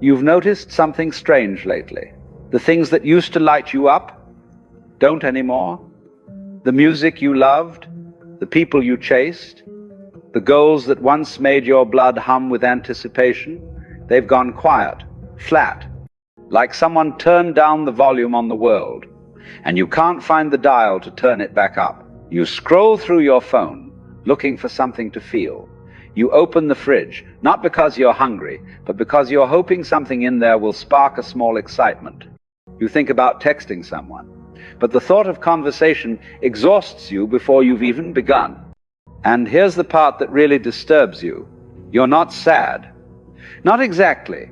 You've noticed something strange lately. The things that used to light you up don't anymore. The music you loved, the people you chased, the goals that once made your blood hum with anticipation, they've gone quiet, flat, like someone turned down the volume on the world, and you can't find the dial to turn it back up. You scroll through your phone, looking for something to feel. You open the fridge, not because you're hungry, but because you're hoping something in there will spark a small excitement. You think about texting someone, but the thought of conversation exhausts you before you've even begun. And here's the part that really disturbs you. You're not sad. Not exactly.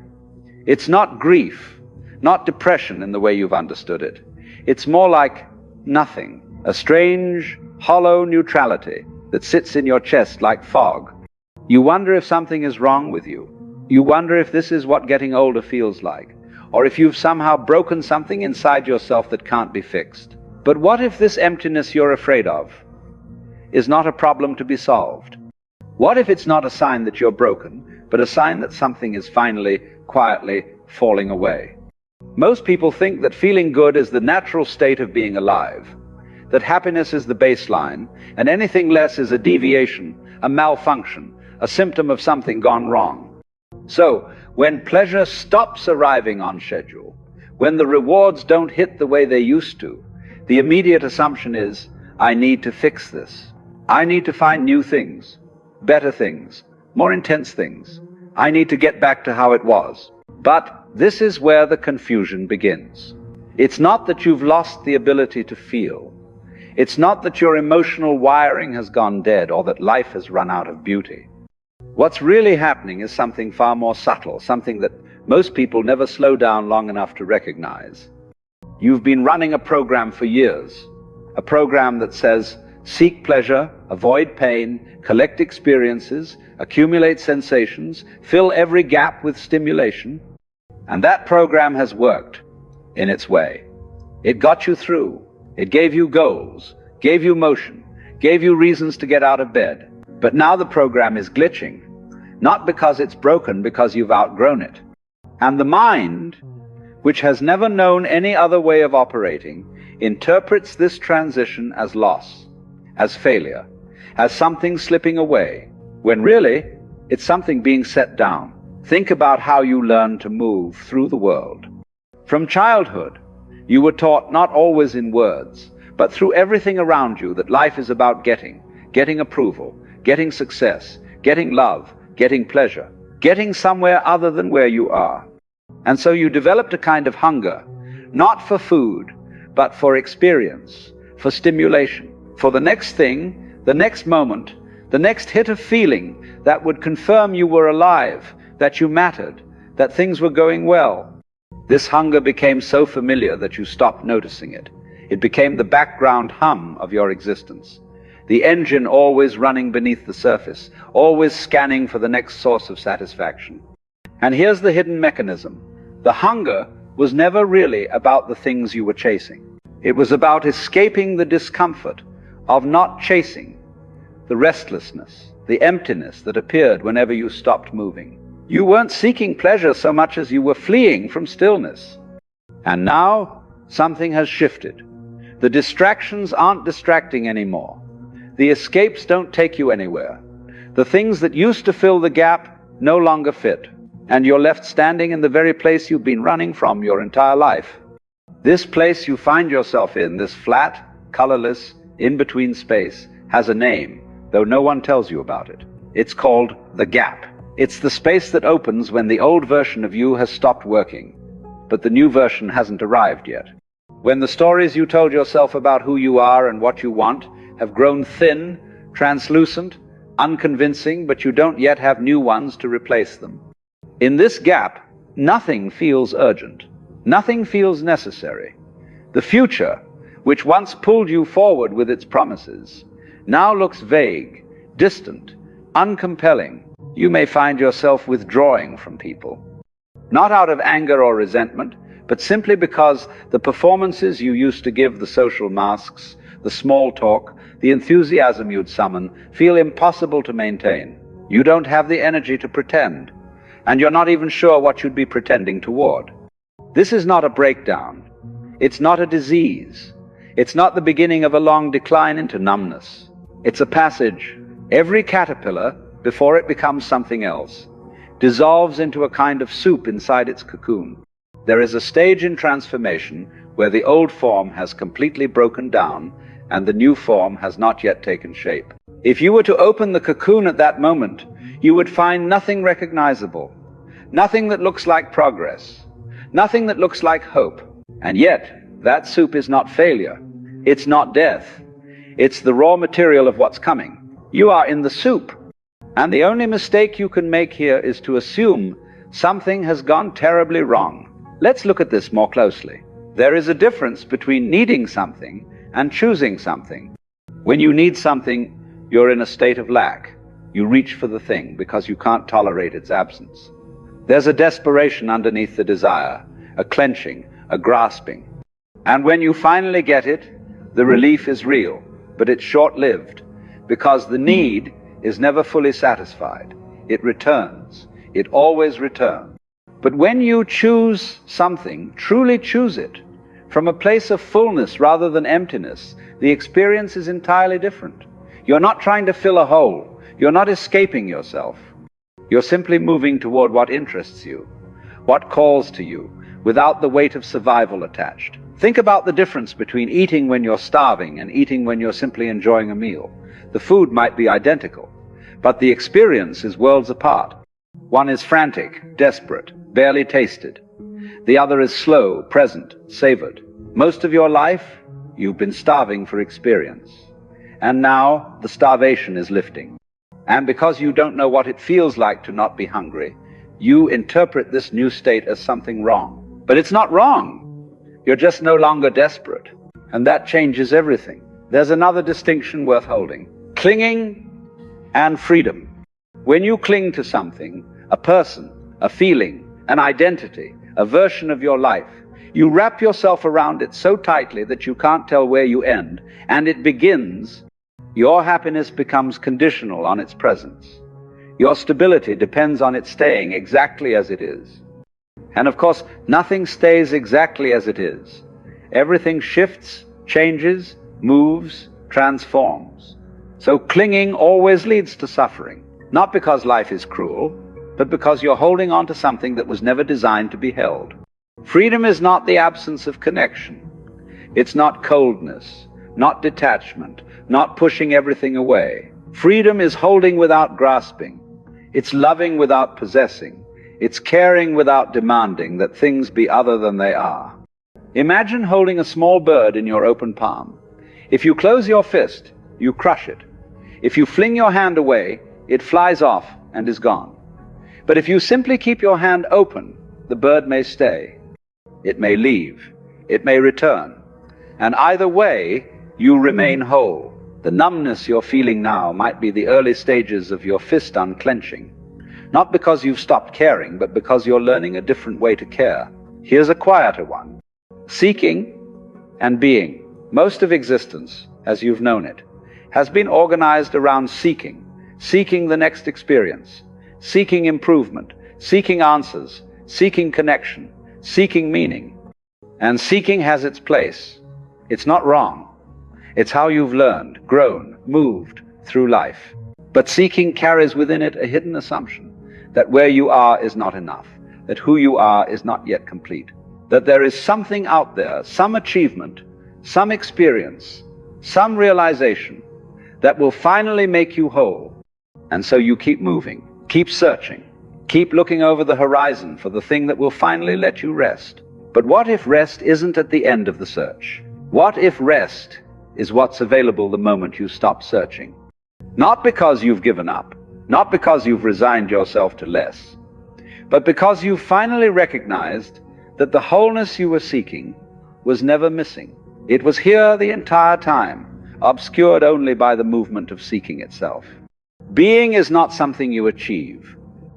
It's not grief, not depression in the way you've understood it. It's more like nothing, a strange, hollow neutrality that sits in your chest like fog. You wonder if something is wrong with you. You wonder if this is what getting older feels like, or if you've somehow broken something inside yourself that can't be fixed. But what if this emptiness you're afraid of is not a problem to be solved? What if it's not a sign that you're broken, but a sign that something is finally, quietly falling away? Most people think that feeling good is the natural state of being alive, that happiness is the baseline, and anything less is a deviation, a malfunction, a symptom of something gone wrong. So, when pleasure stops arriving on schedule, when the rewards don't hit the way they used to, the immediate assumption is, I need to fix this. I need to find new things, better things, more intense things. I need to get back to how it was. But this is where the confusion begins. It's not that you've lost the ability to feel. It's not that your emotional wiring has gone dead or that life has run out of beauty. What's really happening is something far more subtle, something that most people never slow down long enough to recognize. You've been running a program for years, a program that says, seek pleasure, avoid pain, collect experiences, accumulate sensations, fill every gap with stimulation. And that program has worked in its way. It got you through. It gave you goals, gave you motion, gave you reasons to get out of bed. But now the program is glitching, not because it's broken, because you've outgrown it. And the mind, which has never known any other way of operating, interprets this transition as loss, as failure, as something slipping away, when really, it's something being set down. Think about how you learn to move through the world. From childhood, you were taught not always in words, but through everything around you that life is about getting approval, getting success, getting love, getting pleasure, getting somewhere other than where you are. And so you developed a kind of hunger, not for food, but for experience, for stimulation, for the next thing, the next moment, the next hit of feeling that would confirm you were alive, that you mattered, that things were going well. This hunger became so familiar that you stopped noticing it. It became the background hum of your existence. The engine always running beneath the surface, always scanning for the next source of satisfaction. And here's the hidden mechanism. The hunger was never really about the things you were chasing. It was about escaping the discomfort of not chasing, the restlessness, the emptiness that appeared whenever you stopped moving. You weren't seeking pleasure so much as you were fleeing from stillness. And now something has shifted. The distractions aren't distracting anymore. The escapes don't take you anywhere. The things that used to fill the gap no longer fit, and you're left standing in the very place you've been running from your entire life. This place you find yourself in, this flat, colorless, in-between space, has a name, though no one tells you about it. It's called the gap. It's the space that opens when the old version of you has stopped working, but the new version hasn't arrived yet. When the stories you told yourself about who you are and what you want have grown thin, translucent, unconvincing, but you don't yet have new ones to replace them. In this gap, nothing feels urgent. Nothing feels necessary. The future, which once pulled you forward with its promises, now looks vague, distant, uncompelling. You may find yourself withdrawing from people, not out of anger or resentment, but simply because the performances you used to give, the social masks, the small talk, the enthusiasm you'd summon, feel impossible to maintain. You don't have the energy to pretend, and you're not even sure what you'd be pretending toward. This is not a breakdown. It's not a disease. It's not the beginning of a long decline into numbness. It's a passage. Every caterpillar, before it becomes something else, dissolves into a kind of soup inside its cocoon. There is a stage in transformation where the old form has completely broken down and the new form has not yet taken shape. If you were to open the cocoon at that moment, you would find nothing recognizable, nothing that looks like progress, nothing that looks like hope. And yet, that soup is not failure. It's not death. It's the raw material of what's coming. You are in the soup. And the only mistake you can make here is to assume something has gone terribly wrong. Let's look at this more closely. There is a difference between needing something and choosing something. When you need something, you're in a state of lack. You reach for the thing because you can't tolerate its absence. There's a desperation underneath the desire, a clenching, a grasping. And when you finally get it, the relief is real, but it's short-lived, because the need is never fully satisfied. It returns. It always returns. But when you choose something, truly choose it, from a place of fullness rather than emptiness, the experience is entirely different. You're not trying to fill a hole. You're not escaping yourself. You're simply moving toward what interests you, what calls to you, without the weight of survival attached. Think about the difference between eating when you're starving and eating when you're simply enjoying a meal. The food might be identical, but the experience is worlds apart. One is frantic, desperate, barely tasted. The other is slow, present, savored. Most of your life, you've been starving for experience. And now the starvation is lifting. And because you don't know what it feels like to not be hungry, you interpret this new state as something wrong. But it's not wrong. You're just no longer desperate. And that changes everything. There's another distinction worth holding. Clinging and freedom. When you cling to something, a person, a feeling, an identity, a version of your life, you wrap yourself around it so tightly that you can't tell where you end, and it begins. Your happiness becomes conditional on its presence. Your stability depends on it staying exactly as it is. And of course, nothing stays exactly as it is. Everything shifts, changes, moves, transforms. So clinging always leads to suffering, not because life is cruel, but because you're holding on to something that was never designed to be held. Freedom is not the absence of connection. It's not coldness, not detachment, not pushing everything away. Freedom is holding without grasping. It's loving without possessing. It's caring without demanding that things be other than they are. Imagine holding a small bird in your open palm. If you close your fist, you crush it. If you fling your hand away, it flies off and is gone. But if you simply keep your hand open, the bird may stay. It may leave. It may return. And either way, you remain whole. The numbness you're feeling now might be the early stages of your fist unclenching. Not because you've stopped caring, but because you're learning a different way to care. Here's a quieter one. Seeking and being. Most of existence, as you've known it, has been organized around seeking. Seeking the next experience. Seeking improvement. Seeking answers. Seeking connection. Seeking meaning. And seeking has its place. It's not wrong. It's how you've learned, grown, moved through life. But seeking carries within it a hidden assumption that where you are is not enough, that who you are is not yet complete, that there is something out there, some achievement, some experience, some realization that will finally make you whole. And so you keep moving, keep searching, keep looking over the horizon for the thing that will finally let you rest. But what if rest isn't at the end of the search? What if rest is what's available the moment you stop searching? Not because you've given up, not because you've resigned yourself to less, but because you've finally recognized that the wholeness you were seeking was never missing. It was here the entire time, obscured only by the movement of seeking itself. Being is not something you achieve.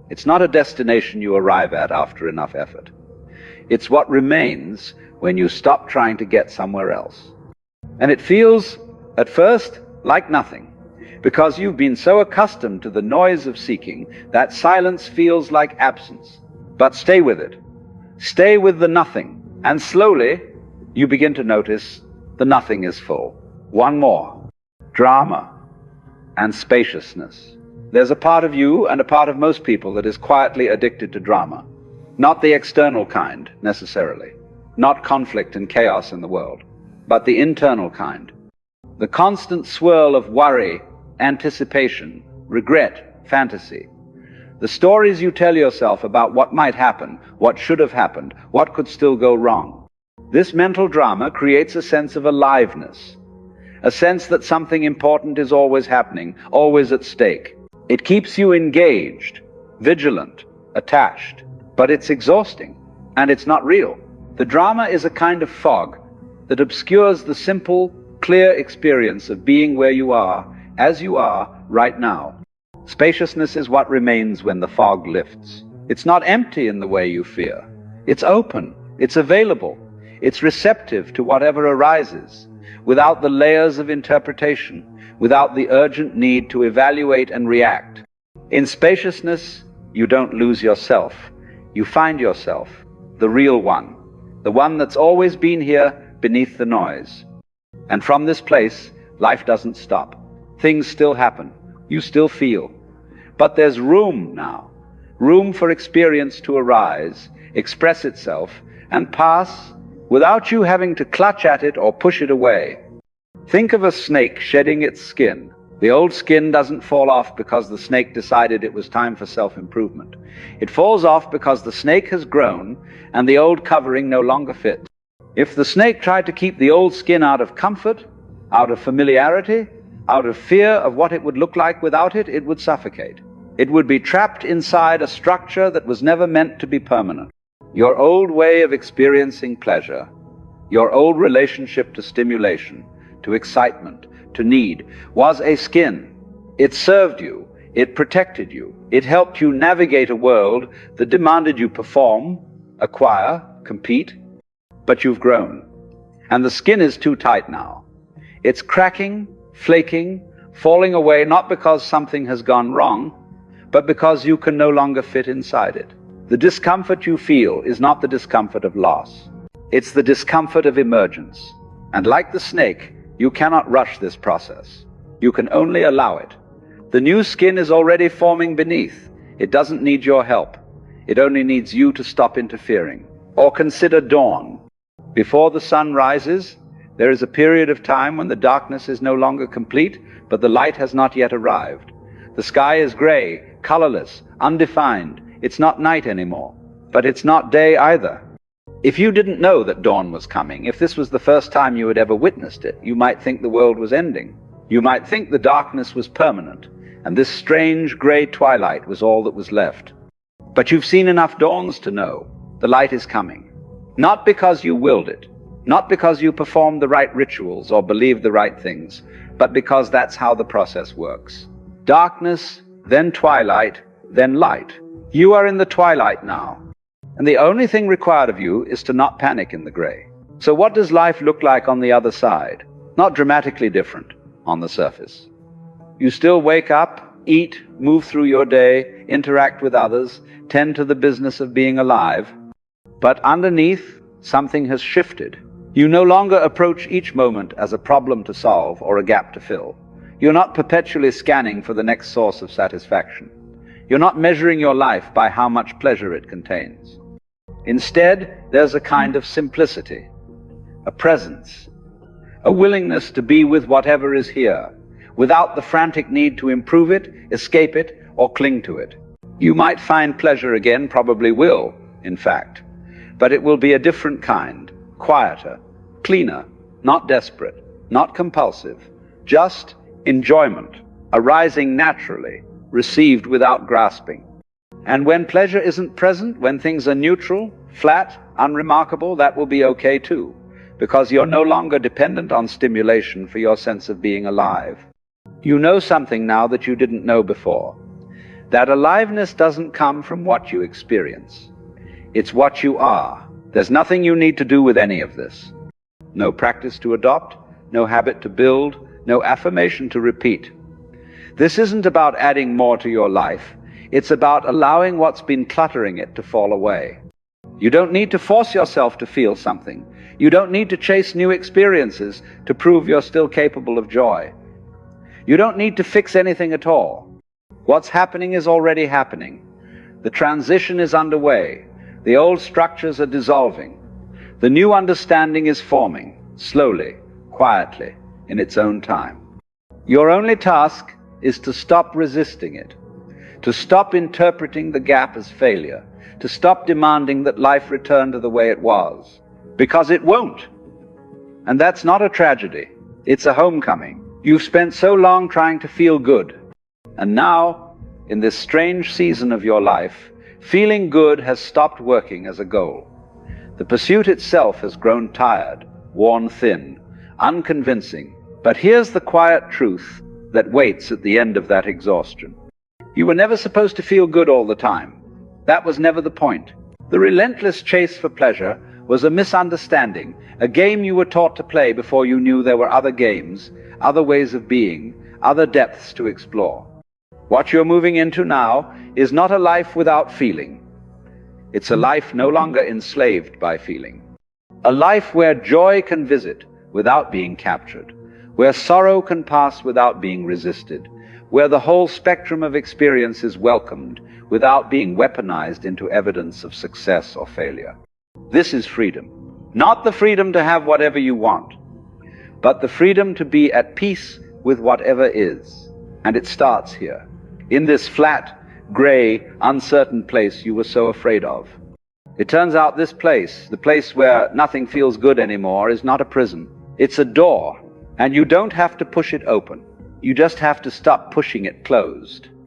It's not a destination you arrive at after enough effort. It's what remains when you stop trying to get somewhere else. And it feels, at first, like nothing. because you've been so accustomed to the noise of seeking that silence feels like absence. But stay with it. Stay with the nothing, and slowly you begin to notice the nothing is full. One more. Drama and spaciousness. There's a part of you and a part of most people that is quietly addicted to drama. Not the external kind, necessarily. Not conflict and chaos in the world, but the internal kind. The constant swirl of worry, anticipation, regret, fantasy. The stories you tell yourself about what might happen, what should have happened, what could still go wrong. This mental drama creates a sense of aliveness, a sense that something important is always happening, always at stake. It keeps you engaged, vigilant, attached, but it's exhausting, and it's not real. The drama is a kind of fog that obscures the simple, clear experience of being where you are, as you are, right now. Spaciousness is what remains when the fog lifts. It's not empty in the way you fear. It's open, it's available, it's receptive to whatever arises, without the layers of interpretation, without the urgent need to evaluate and react. In spaciousness, you don't lose yourself. You find yourself, the real one, the one that's always been here beneath the noise. And from this place, life doesn't stop. Things still happen. You still feel. But there's room now. Room for experience to arise, express itself, and pass without you having to clutch at it or push it away. Think of a snake shedding its skin. The old skin doesn't fall off because the snake decided it was time for self-improvement. It falls off because the snake has grown and the old covering no longer fits. If the snake tried to keep the old skin out of comfort, out of familiarity, out of fear of what it would look like without it, it would suffocate. It would be trapped inside a structure that was never meant to be permanent. Your old way of experiencing pleasure, your old relationship to stimulation, to excitement, to need, was a skin. It served you, it protected you, it helped you navigate a world that demanded you perform, acquire, compete. But you've grown, and the skin is too tight now. It's cracking, flaking, falling away, not because something has gone wrong, but because you can no longer fit inside it. The discomfort you feel is not the discomfort of loss. It's the discomfort of emergence. And like the snake, you cannot rush this process. You can only allow it. The new skin is already forming beneath. It doesn't need your help. It only needs you to stop interfering. Or consider dawn. Before the sun rises, there is a period of time when the darkness is no longer complete, but the light has not yet arrived. The sky is gray, colorless, undefined. It's not night anymore, but it's not day either. If you didn't know that dawn was coming, if this was the first time you had ever witnessed it, you might think the world was ending. You might think the darkness was permanent, and this strange gray twilight was all that was left. But you've seen enough dawns to know the light is coming. Not because you willed it, not because you performed the right rituals or believed the right things, but because that's how the process works. Darkness, then twilight, then light. You are in the twilight now, and the only thing required of you is to not panic in the gray. So what does life look like on the other side? Not dramatically different on the surface. You still wake up, eat, move through your day, interact with others, tend to the business of being alive. But underneath, something has shifted. You no longer approach each moment as a problem to solve or a gap to fill. You're not perpetually scanning for the next source of satisfaction. You're not measuring your life by how much pleasure it contains. Instead, there's a kind of simplicity, a presence, a willingness to be with whatever is here, without the frantic need to improve it, escape it, or cling to it. You might find pleasure again, probably will, in fact, but it will be a different kind, quieter, cleaner, not desperate, not compulsive, just enjoyment, arising naturally, received without grasping. And when pleasure isn't present, when things are neutral, flat, unremarkable, that will be okay too, because you're no longer dependent on stimulation for your sense of being alive. You know something now that you didn't know before. That aliveness doesn't come from what you experience. It's what you are. There's nothing you need to do with any of this. No practice to adopt, no habit to build, no affirmation to repeat. This isn't about adding more to your life. It's about allowing what's been cluttering it to fall away. You don't need to force yourself to feel something. You don't need to chase new experiences to prove you're still capable of joy. You don't need to fix anything at all. What's happening is already happening. The transition is underway. The old structures are dissolving. The new understanding is forming, slowly, quietly, in its own time. Your only task is to stop resisting it, to stop interpreting the gap as failure, to stop demanding that life return to the way it was. Because it won't. And that's not a tragedy. It's a homecoming. You've spent so long trying to feel good. And now, in this strange season of your life, feeling good has stopped working as a goal. The pursuit itself has grown tired, worn thin, unconvincing. But here's the quiet truth that waits at the end of that exhaustion. You were never supposed to feel good all the time. That was never the point. The relentless chase for pleasure was a misunderstanding, a game you were taught to play before you knew there were other games, other ways of being, other depths to explore. What you're moving into now is not a life without feeling. It's a life no longer enslaved by feeling. A life where joy can visit without being captured, where sorrow can pass without being resisted, where the whole spectrum of experience is welcomed without being weaponized into evidence of success or failure. This is freedom. Not the freedom to have whatever you want, but the freedom to be at peace with whatever is. And it starts here, in this flat, gray, uncertain place you were so afraid of. It turns out this place, the place where nothing feels good anymore, is not a prison. It's a door, and you don't have to push it open. You just have to stop pushing it closed.